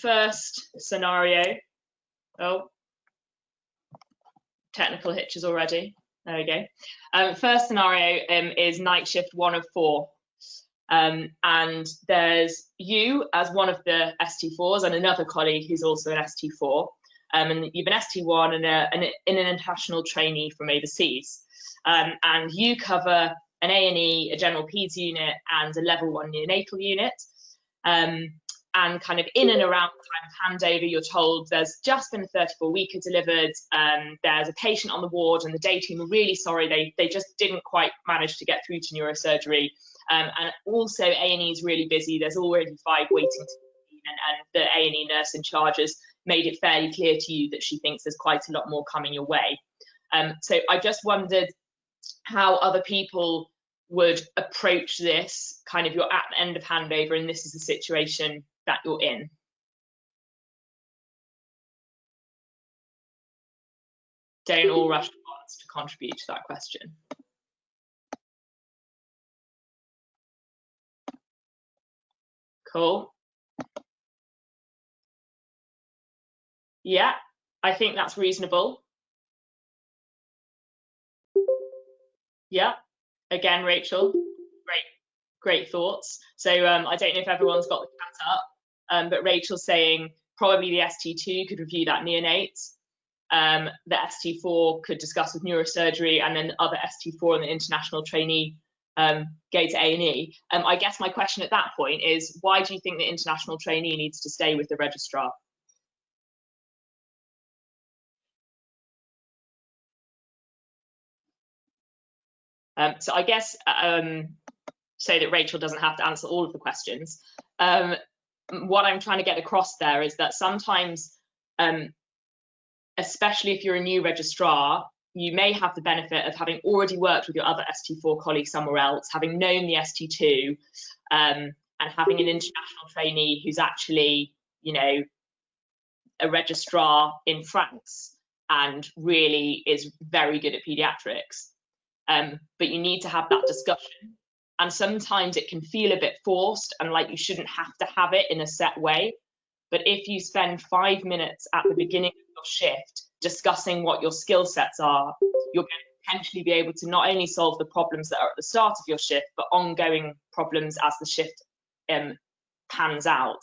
first scenario, oh, technical hitches already. There we go. First scenario is night shift 1 of 4. And there's you as one of the ST4s and another colleague who's also an ST4. And you've an ST1 and an international trainee from overseas. And you cover an A&E, a general peds unit, and a level 1 neonatal unit. And kind of in and around the time of handover, you're told there's just been a 34-weeker delivered, there's a patient on the ward, and the day team are really sorry, they just didn't quite manage to get through to neurosurgery. And also A&E is really busy, there's already 5 waiting to be seen, and the A&E nurse in charge has made it fairly clear to you that she thinks there's quite a lot more coming your way. So I just wondered how other people would approach this, kind of you're at the end of handover and this is the situation that you're in. Don't all rush at once to contribute to that question. Cool. Yeah, I think that's reasonable. Yeah, again, Rachel, great thoughts. So I don't know if everyone's got the chat up, but Rachel's saying probably the ST2 could review that neonate. The ST4 could discuss with neurosurgery, and then the other ST4 and the international trainee go to A&E. I guess my question at that point is, why do you think the international trainee needs to stay with the registrar? So I guess, so that Rachel doesn't have to answer all of the questions, what I'm trying to get across there is that sometimes, especially if you're a new registrar, you may have the benefit of having already worked with your other ST4 colleagues somewhere else, having known the ST2, and having an international trainee who's actually, you know, a registrar in France and really is very good at paediatrics. But you need to have that discussion. And sometimes it can feel a bit forced and like you shouldn't have to have it in a set way. But if you spend 5 minutes at the beginning of your shift discussing what your skill sets are, you're going to potentially be able to not only solve the problems that are at the start of your shift, but ongoing problems as the shift pans out.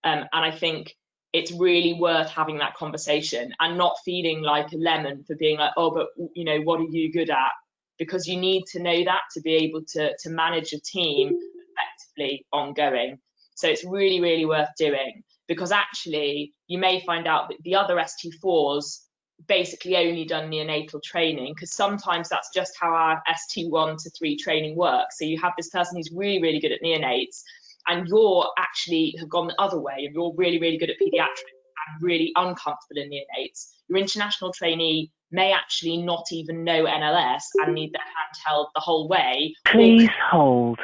And I think it's really worth having that conversation and not feeling like a lemon for being like, oh, but you know, what are you good at? Because you need to know that to be able to manage a team effectively ongoing. So it's really, really worth doing, because actually you may find out that the other ST4s basically only done neonatal training, because sometimes that's just how our ST1 to 3 training works. So you have this person who's really, really good at neonates, and you're actually have gone the other way, and you're really, really good at paediatrics and really uncomfortable in neonates. Your international trainee may actually not even know NLS and need their hand held the whole way. Please hold.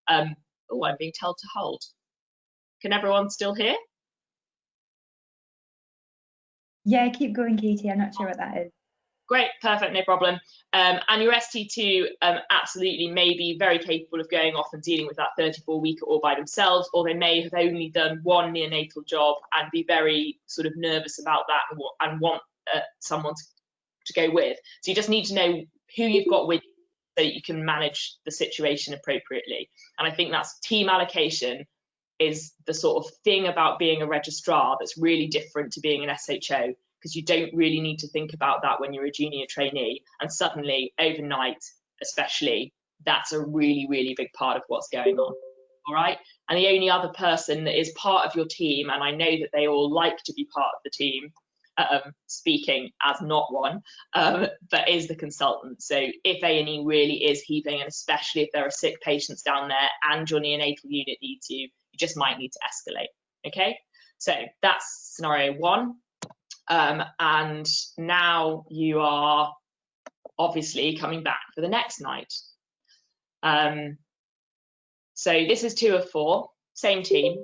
Oh, I'm being told to hold. Can everyone still hear? Yeah, keep going, Katie. I'm not sure what that is. Great, perfect, no problem. And your ST2 absolutely may be very capable of going off and dealing with that 34-weeker all by themselves, or they may have only done 1 neonatal job and be very sort of nervous about that and want someone to go with. So you just need to know who you've got with you so that you can manage the situation appropriately. And I think that's team allocation is the sort of thing about being a registrar that's really different to being an SHO, because you don't really need to think about that when you're a junior trainee. And suddenly, overnight especially, that's a really, really big part of what's going on. All right. And the only other person that is part of your team, and I know that they all like to be part of the team, speaking as not one, but is the consultant. So if A&E really is heaving, and especially if there are sick patients down there and your neonatal unit needs you, you just might need to escalate. Okay, so that's scenario 1. And now you are obviously coming back for the next night. So this is 2 of 4, same team.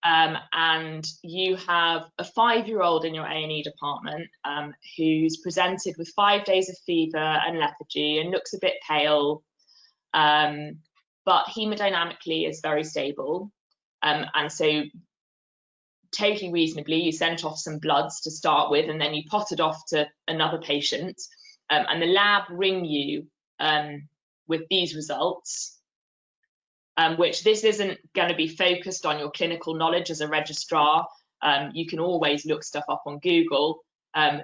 And you have a 5-year-old in your A&E department who's presented with 5 days of fever and lethargy and looks a bit pale, but hemodynamically is very stable. And so totally reasonably, you sent off some bloods to start with, and then you potted off to another patient, and the lab ring you with these results, which this isn't going to be focused on your clinical knowledge as a registrar. You can always look stuff up on Google.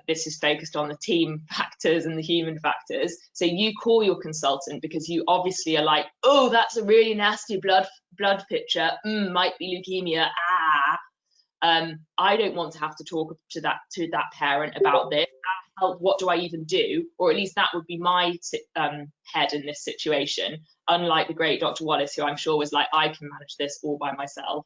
This is focused on the team factors and the human factors. So you call your consultant because you obviously are like, oh, that's a really nasty blood picture. Might be leukemia. I don't want to have to talk to that parent about this. What do I even do? Or at least that would be my head in this situation. Unlike the great Dr. Wallace, who I'm sure was like, I can manage this all by myself.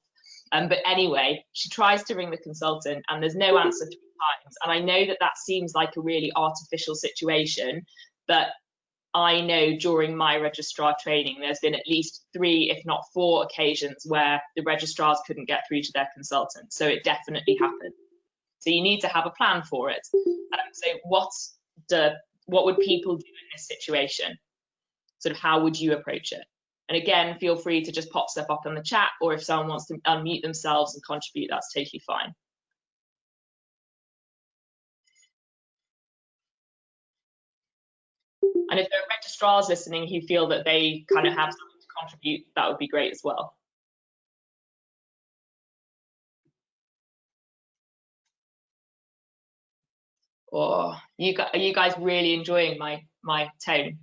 But anyway, she tries to ring the consultant and there's no answer 3 times. And I know that seems like a really artificial situation, but I know during my registrar training, there's been at least 3, if not 4 occasions where the registrars couldn't get through to their consultant. So it definitely happened. So you need to have a plan for it. So what would people do in this situation? Sort of how would you approach it? And again, feel free to just pop stuff up in the chat, or if someone wants to unmute themselves and contribute, that's totally fine. And if there are registrars listening who feel that they kind of have something to contribute, that would be great as well. Or are you guys really enjoying my tone?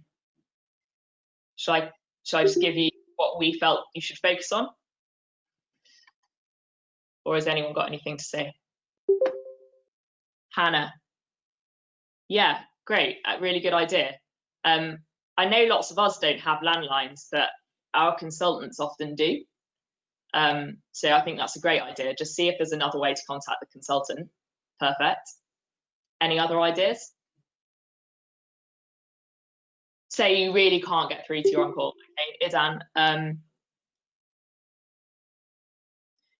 Should I just give you what we felt you should focus on? Or has anyone got anything to say? Hannah. Yeah, great, a really good idea. I know lots of us don't have landlines, but our consultants often do. So I think that's a great idea. Just see if there's another way to contact the consultant. Perfect. Any other ideas? Say you really can't get through to your on-call. Okay, Idan.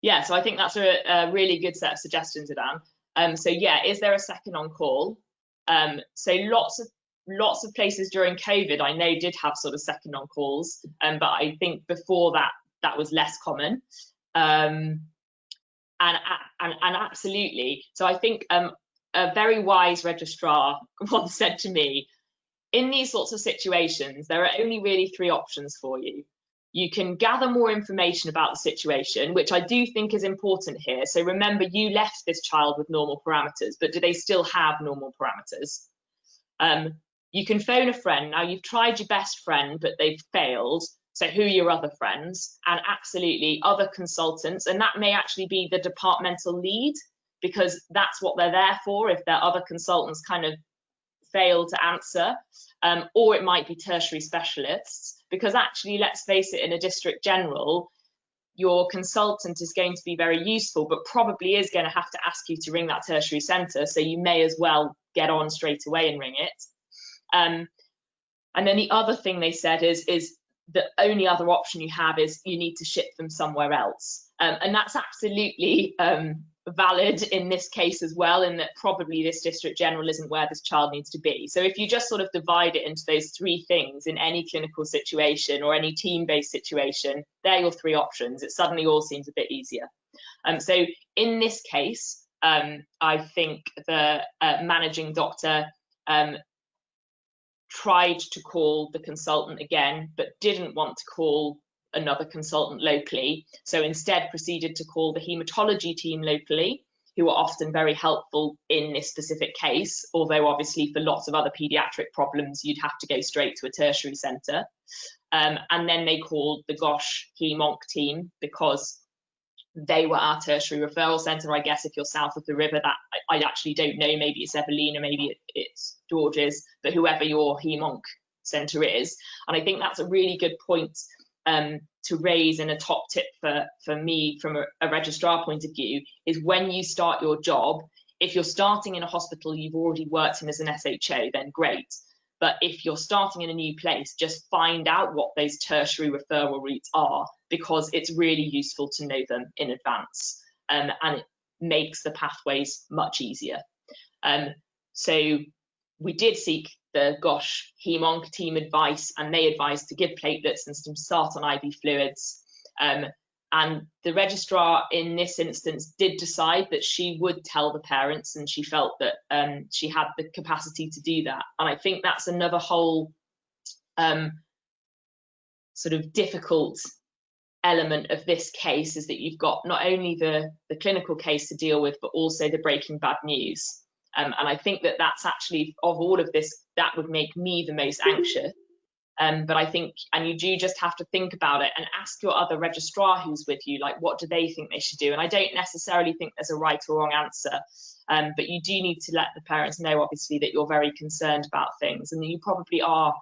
Yeah, so I think that's a really good set of suggestions, Idan. So yeah, is there a second on-call? So lots of places during COVID, I know, did have sort of second on-calls, but I think before that was less common. And absolutely. So I think a very wise registrar once said to me, in these sorts of situations, there are only really 3 options for you. You can gather more information about the situation, which I do think is important here. So remember, you left this child with normal parameters, but do they still have normal parameters? You can phone a friend. Now, you've tried your best friend, but they've failed. So who are your other friends? And absolutely other consultants. And that may actually be the departmental lead, because that's what they're there for if their other consultants kind of fail to answer. Or it might be tertiary specialists, because actually, let's face it, in a district general, your consultant is going to be very useful, but probably is going to have to ask you to ring that tertiary centre. So you may as well get on straight away and ring it. And then the other thing they said is the only other option you have is you need to ship them somewhere else. And that's absolutely valid in this case as well, in that probably this district general isn't where this child needs to be. So if you just sort of divide it into those 3 things in any clinical situation or any team-based situation, they're your 3 options. It suddenly all seems a bit easier. So in this case, I think the managing doctor tried to call the consultant again, but didn't want to call another consultant locally. So instead proceeded to call the haematology team locally, who are often very helpful in this specific case, although obviously for lots of other paediatric problems, you'd have to go straight to a tertiary centre. And then they called the GOSH Hem-Onc team, because they were our tertiary referral centre. I guess if you're south of the river, that I actually don't know, maybe it's Evelina, maybe it's George's, but whoever your Hem-Onc centre is. And I think that's a really good point to raise, and a top tip for me from a registrar point of view, is when you start your job, if you're starting in a hospital you've already worked in as an SHO, then great. But if you're starting in a new place, just find out what those tertiary referral routes are, because it's really useful to know them in advance, and it makes the pathways much easier. So we did seek the GOSH Hem-Onc team advice, and they advised to give platelets and to start on IV fluids. And the registrar in this instance did decide that she would tell the parents, and she felt that she had the capacity to do that. And I think that's another whole sort of difficult element of this case, is that you've got not only the clinical case to deal with, but also the breaking bad news. And I think that that's actually, of all of this, that would make me the most anxious. But I think, and you do just have to think about it and ask your other registrar who's with you, like, what do they think they should do? And I don't necessarily think there's a right or wrong answer, but you do need to let the parents know, obviously, that you're very concerned about things, and that you probably are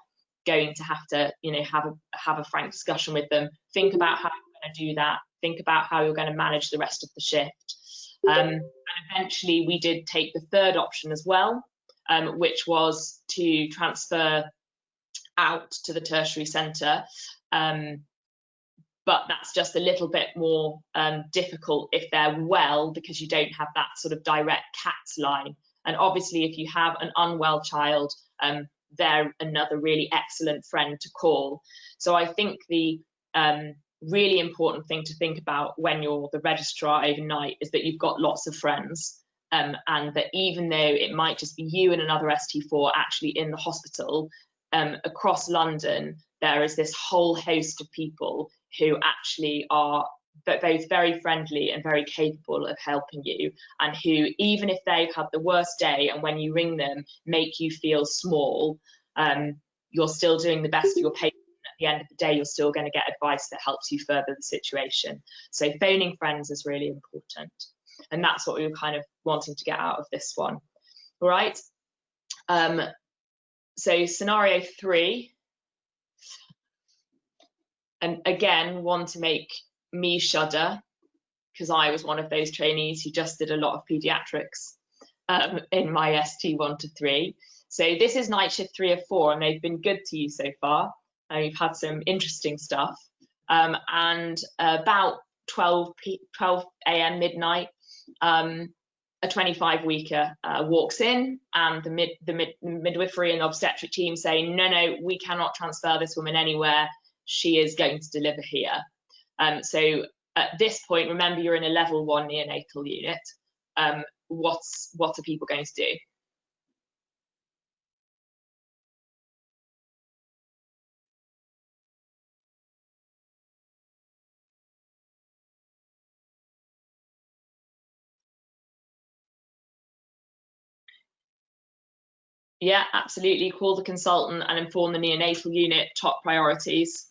going to have to, you know, have a frank discussion with them. Think about how you're going to do that. Think about how you're going to manage the rest of the shift. And eventually, we did take the third option as well, which was to transfer out to the tertiary centre, but that's just a little bit more difficult if they're well, because you don't have that sort of direct CATS line. And obviously, if you have an unwell child, they're another really excellent friend to call. So I think the really important thing to think about when you're the registrar overnight is that you've got lots of friends, and that even though it might just be you and another ST4 actually in the hospital, across London, there is this whole host of people who actually are both very friendly and very capable of helping you, and who, even if they've had the worst day and when you ring them make you feel small, you're still doing the best for your patient. At the end of the day, you're still going to get advice that helps you further the situation. So phoning friends is really important, and that's what we were kind of wanting to get out of this one. All right. So scenario 3, and again, one to make me shudder, because I was one of those trainees who just did a lot of paediatrics in my ST 1 to 3. So this is night shift 3 of 4, and they've been good to you so far. You've had some interesting stuff. And about 12 a.m. midnight, a 25-weeker walks in, and the midwifery and obstetric team say, no, we cannot transfer this woman anywhere. She is going to deliver here. So at this point, remember, you're in a level 1 neonatal unit. What are people going to do? Yeah, absolutely. Call the consultant and inform the neonatal unit. Top priorities.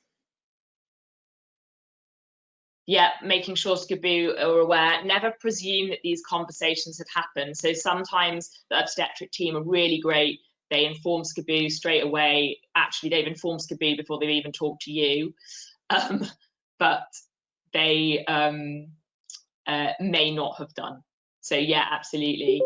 Yeah, making sure SpRs are aware. Never presume that these conversations have happened. So sometimes the obstetric team are really great. They inform SpRs straight away. Actually, they've informed SpRs before they've even talked to you. But they may not have done. So yeah, absolutely.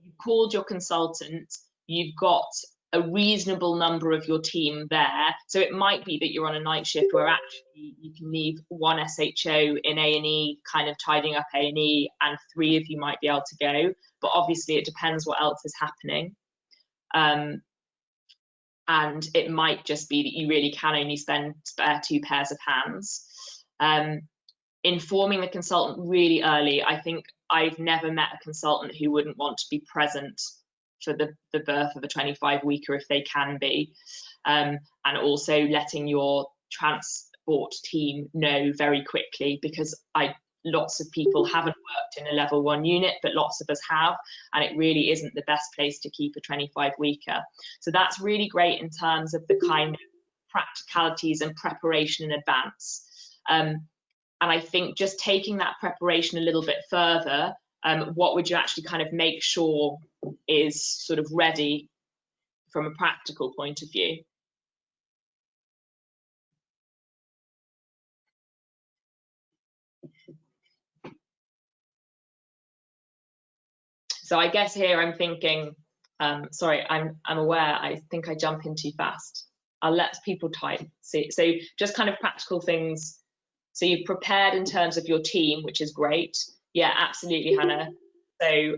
You called your consultant. You've got a reasonable number of your team there. So it might be that you're on a night shift where actually you can leave one SHO in A&E, kind of tidying up A&E, and 3 of you might be able to go. But obviously it depends what else is happening. And it might just be that you really can only spare 2 pairs of hands. Informing the consultant really early. I think I've never met a consultant who wouldn't want to be present for the birth of a 25-weeker if they can be, and also letting your transport team know very quickly, because lots of people haven't worked in a level 1 unit, but lots of us have, and it really isn't the best place to keep a 25-weeker. So that's really great in terms of the kind of practicalities and preparation in advance. And I think just taking that preparation a little bit further, what would you actually kind of make sure is sort of ready from a practical point of view? So I guess here I'm thinking, sorry, I'm aware, I think I jump in too fast. I'll let people type. So just kind of practical things. So you've prepared in terms of your team, which is great. Yeah, absolutely, Hannah. So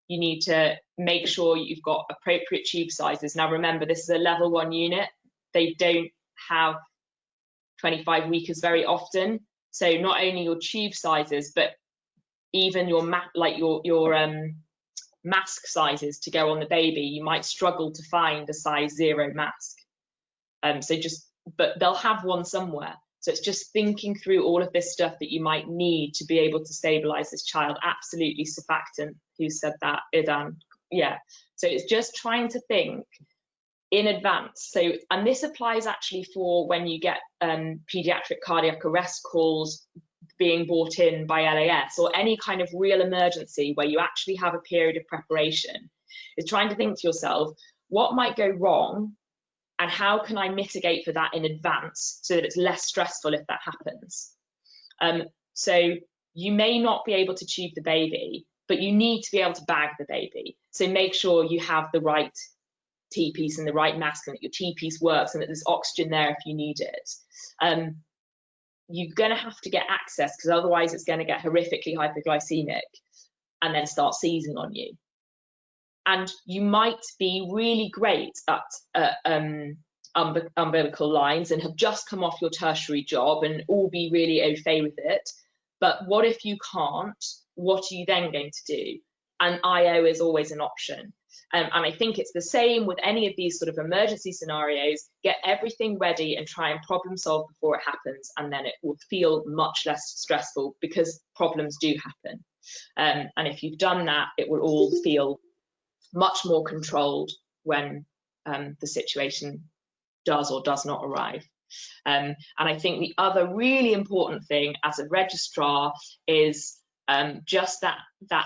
you need to make sure you've got appropriate tube sizes. Now remember, this is a level 1 unit. They don't have 25 weekers very often. So not only your tube sizes, but even your mask sizes to go on the baby. You might struggle to find a size 0 mask. But they'll have one somewhere. So it's just thinking through all of this stuff that you might need to be able to stabilize this child. Absolutely, surfactant, who said that? Idan, yeah. So it's just trying to think in advance. So, and this applies actually for when you get pediatric cardiac arrest calls being brought in by LAS, or any kind of real emergency where you actually have a period of preparation, is trying to think to yourself, what might go wrong and how can I mitigate for that in advance so that it's less stressful if that happens. So you may not be able to tube the baby, but you need to be able to bag the baby. So make sure you have the right T-piece and the right mask, and that your T-piece works and that there's oxygen there if you need it. You're going to have to get access, because otherwise it's going to get horrifically hypoglycemic and then start seizing on you. And you might be really great at umbilical lines and have just come off your tertiary job and all be really au fait with it. But what if you can't? What are you then going to do? And IO is always an option. And I think it's the same with any of these sort of emergency scenarios. Get everything ready and try and problem solve before it happens, and then it will feel much less stressful, because problems do happen. And if you've done that, it will all feel much more controlled when the situation does or does not arrive. And I think the other really important thing as a registrar is just that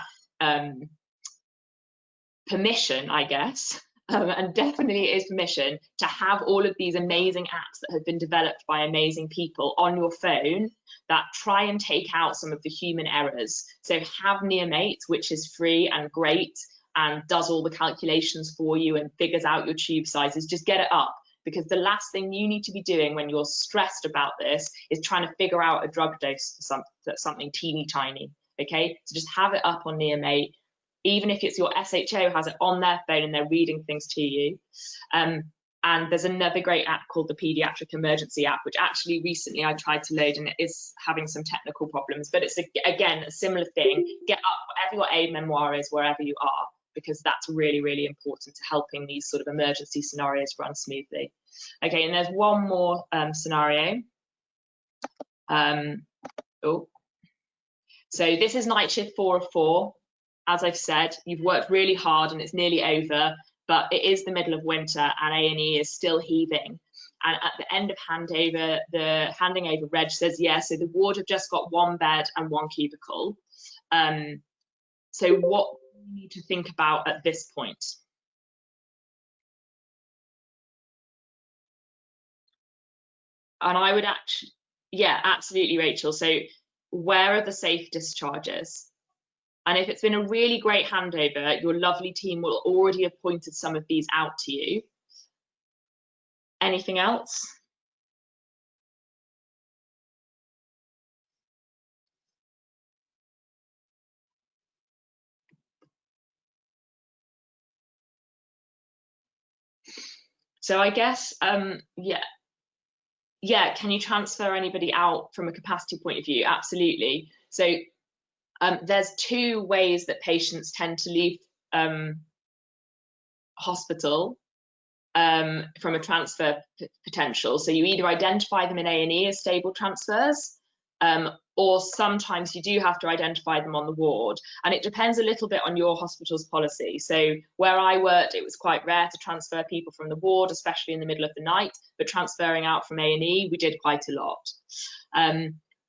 permission, I guess, and definitely it is permission to have all of these amazing apps that have been developed by amazing people on your phone that try and take out some of the human errors. So have Neomate, which is free and great and does all the calculations for you and figures out your tube sizes. Just get it up, because the last thing you need to be doing when you're stressed about this is trying to figure out a drug dose for something teeny tiny. Okay, so just have it up on Neomate. Even if it's your SHO has it on their phone and they're reading things to you. And there's another great app called the Pediatric Emergency app, which actually recently I tried to load and it is having some technical problems, but it's again a similar thing. Get up whatever your aid memoir is, wherever you are, because that's really, really important to helping these sort of emergency scenarios run smoothly. Okay, and there's one more scenario. So this is night shift 4 of 4. As I've said, you've worked really hard and it's nearly over, but it is the middle of winter and A&E is still heaving. And at the end of handover, the handing over reg says, yeah, so the ward have just got 1 bed and 1 cubicle. So what do you need to think about at this point? And I would actually, yeah, absolutely, Rachel. So where are the safe discharges? And if it's been a really great handover, your lovely team will already have pointed some of these out to you. Anything else? So I guess, yeah, can you transfer anybody out from a capacity point of view? Absolutely. So there's 2 ways that patients tend to leave hospital from a transfer potential. So you either identify them in A&E as stable transfers, or sometimes you do have to identify them on the ward. And it depends a little bit on your hospital's policy. So where I worked, it was quite rare to transfer people from the ward, especially in the middle of the night, but transferring out from A&E, we did quite a lot.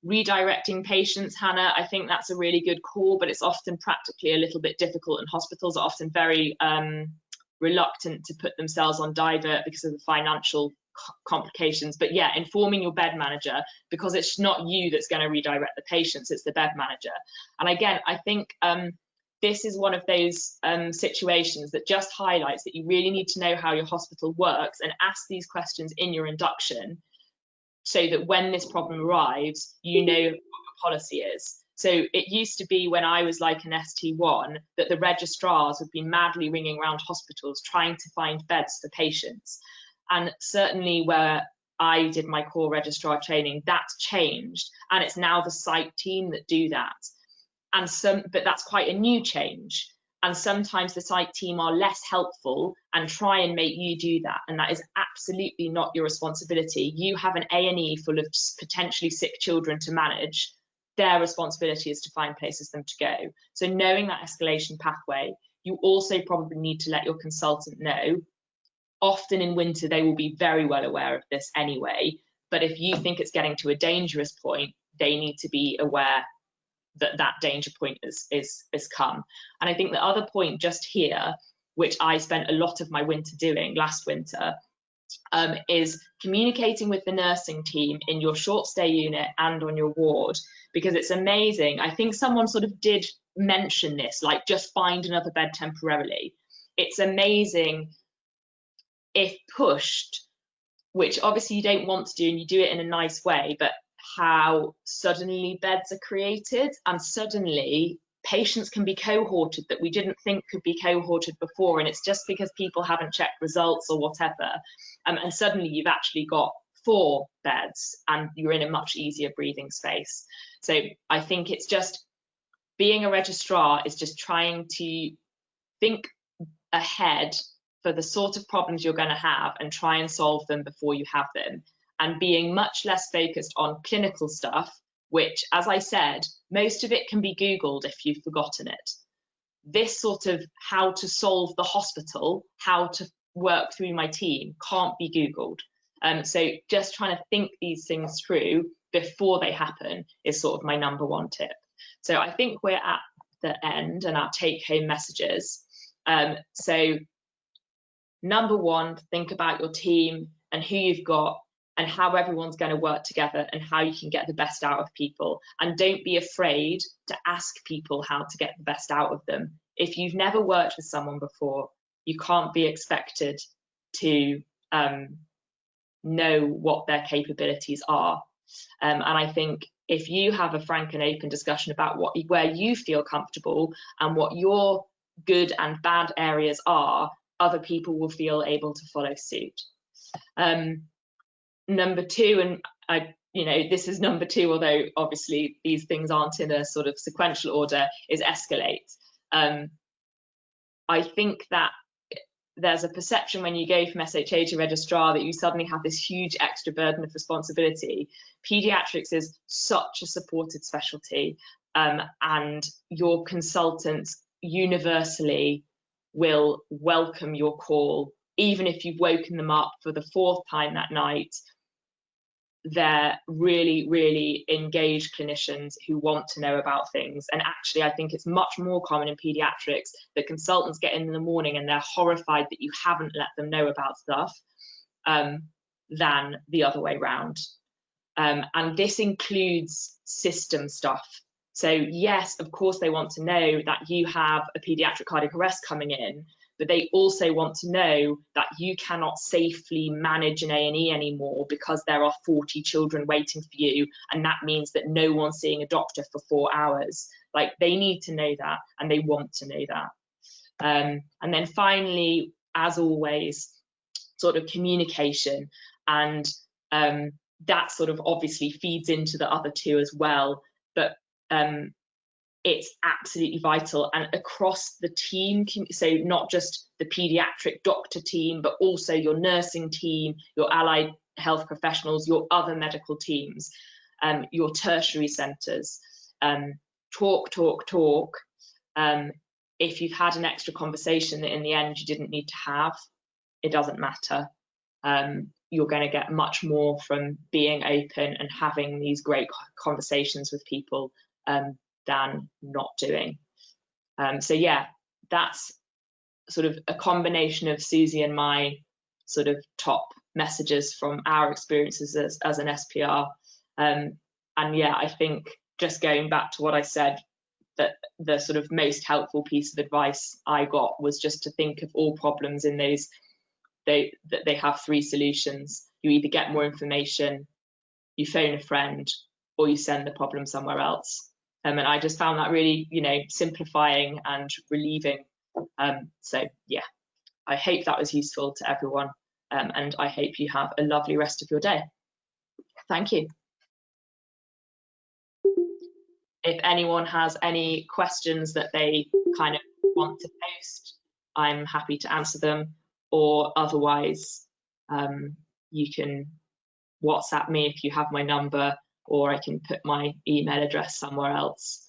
Redirecting patients, Hannah, I think that's a really good call, but it's often practically a little bit difficult, and hospitals are often very reluctant to put themselves on divert because of the financial complications. But yeah, informing your bed manager, because it's not you that's going to redirect the patients, it's the bed manager. And again, I think this is one of those situations that just highlights that you really need to know how your hospital works and ask these questions in your induction, so that when this problem arrives, you know what your policy is. So it used to be, when I was like an ST1, that the registrars would be madly ringing around hospitals trying to find beds for patients. And certainly where I did my core registrar training, that's changed, and it's now the site team that do that. But that's quite a new change. And sometimes the site team are less helpful and try and make you do that. And that is absolutely not your responsibility. You have an A&E full of potentially sick children to manage. Their responsibility is to find places for them to go. So knowing that escalation pathway, you also probably need to let your consultant know. Often in winter, they will be very well aware of this anyway. But if you think it's getting to a dangerous point, they need to be aware that danger point is come. And I think the other point just here, which I spent a lot of my winter doing last winter, is communicating with the nursing team in your short stay unit and on your ward, because it's amazing. I think someone sort of did mention this, like just find another bed temporarily. It's amazing if pushed, which obviously you don't want to do, and you do it in a nice way, but how suddenly beds are created, and suddenly patients can be cohorted that we didn't think could be cohorted before, and it's just because people haven't checked results or whatever, and suddenly you've actually got 4 beds and you're in a much easier breathing space. So I think it's just, being a registrar is just trying to think ahead for the sort of problems you're going to have and try and solve them before you have them, and being much less focused on clinical stuff, which, as I said, most of it can be Googled if you've forgotten it. This sort of how to solve the hospital, how to work through my team, can't be Googled. So just trying to think these things through before they happen is sort of my #1 tip. So I think we're at the end and our take-home messages. So #1, think about your team and who you've got, and how everyone's going to work together and how you can get the best out of people. And don't be afraid to ask people how to get the best out of them. If you've never worked with someone before, you can't be expected to know what their capabilities are. And I think if you have a frank and open discussion about where you feel comfortable and what your good and bad areas are, other people will feel able to follow suit. #2, and this is #2, although obviously these things aren't in a sort of sequential order, is escalate. I think that there's a perception when you go from SHA to registrar that you suddenly have this huge extra burden of responsibility. Paediatrics is such a supported specialty, and your consultants universally will welcome your call, even if you've woken them up for the 4th time that night. They're really, really engaged clinicians who want to know about things. And actually, I think it's much more common in paediatrics that consultants get in the morning and they're horrified that you haven't let them know about stuff, than the other way around. And this includes system stuff. So yes, of course, they want to know that you have a paediatric cardiac arrest coming in, but they also want to know that you cannot safely manage an A&E anymore because there are 40 children waiting for you, and that means that no one's seeing a doctor for 4 hours. Like, they need to know that, and they want to know that. And then finally, as always, sort of communication, and that sort of obviously feeds into the other 2 as well, but it's absolutely vital, and across the team, so not just the paediatric doctor team, but also your nursing team, your allied health professionals, your other medical teams, your tertiary centres. Talk. If you've had an extra conversation that in the end you didn't need to have, it doesn't matter. You're going to get much more from being open and having these great conversations with people than not doing. So yeah, that's sort of a combination of Susie and my sort of top messages from our experiences as an SPR. And yeah, I think just going back to what I said, that the sort of most helpful piece of advice I got was just to think of all problems in those, that they have 3 solutions. You either get more information, you phone a friend, or you send the problem somewhere else. And I just found that really, simplifying and relieving. So yeah, I hope that was useful to everyone. and I hope you have a lovely rest of your day. Thank you. If anyone has any questions that they kind of want to post, I'm happy to answer them, or otherwise you can WhatsApp me if you have my number, or I can put my email address somewhere else.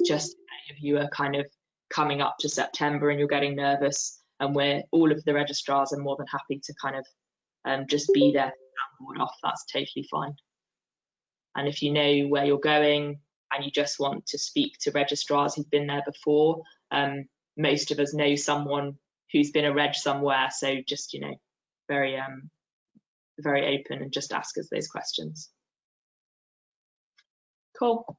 Just if you are kind of coming up to September and you're getting nervous, and all of the registrars are more than happy to kind of just be there to board off. That's totally fine. And if you know where you're going and you just want to speak to registrars who've been there before, most of us know someone who's been a reg somewhere, so just, you know, very open and just ask us those questions. Cool.